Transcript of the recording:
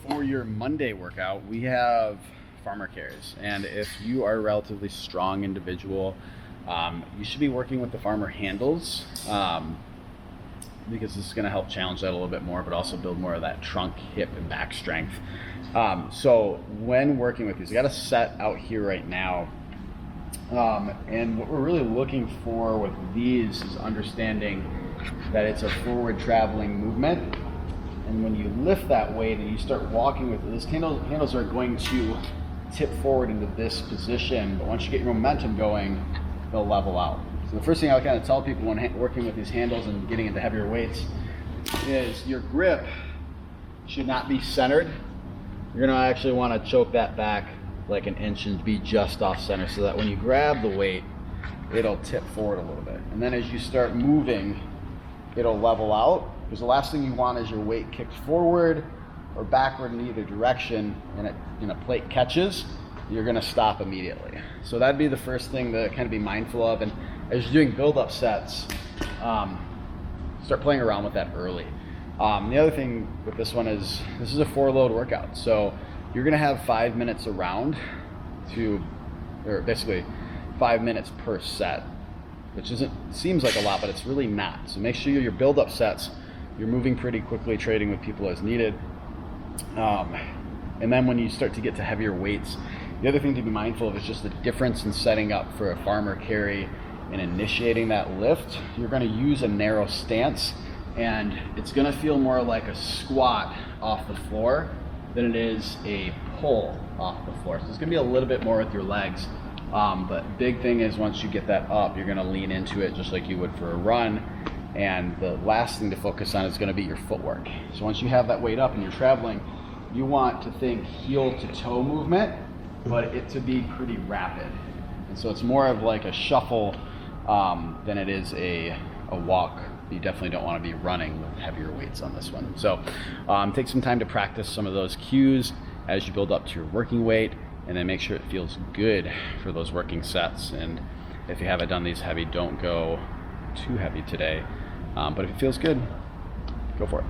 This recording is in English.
for your Monday workout, we have farmer carries. And if you are a relatively strong individual, you should be working with the farmer handles because this is going to help challenge that a little bit more, but also build more of that trunk, hip, and back strength. So when working with these, I got a set out here right now. And what we're really looking for with these is understanding that it's a forward traveling movement. And when you lift that weight and you start walking with it, these handles are going to tip forward into this position, but once you get your momentum going, they'll level out. So the first thing I kind of tell people when working with these handles and getting into heavier weights is your grip should not be centered. You're gonna actually want to choke that back like an inch and be just off center so that when you grab the weight, it'll tip forward a little bit. And then as you start moving, it'll level out, because the last thing you want is your weight kicked forward or backward in either direction and a plate catches, you're gonna stop immediately. So that'd be the first thing to kind of be mindful of. And as you're doing build-up sets, start playing around with that early. The other thing with this one is, this is a 4-load workout. So you're gonna have 5 minutes around or basically 5 minutes per set, which seems like a lot, but it's really not. So make sure your build-up sets, you're moving pretty quickly, trading with people as needed. And then when you start to get to heavier weights, the other thing to be mindful of is just the difference in setting up for a farmer carry and initiating that lift. You're gonna use a narrow stance, and it's gonna feel more like a squat off the floor than it is a pull off the floor. So it's gonna be a little bit more with your legs. But big thing is once you get that up, you're gonna lean into it just like you would for a run. And the last thing to focus on is gonna be your footwork. So once you have that weight up and you're traveling, you want to think heel to toe movement, but it to be pretty rapid. And so it's more of like a shuffle than it is a walk. You definitely don't want to be running with heavier weights on this one. So take some time to practice some of those cues as you build up to your working weight, and then make sure it feels good for those working sets. And if you haven't done these heavy, don't go too heavy today. But if it feels good, go for it.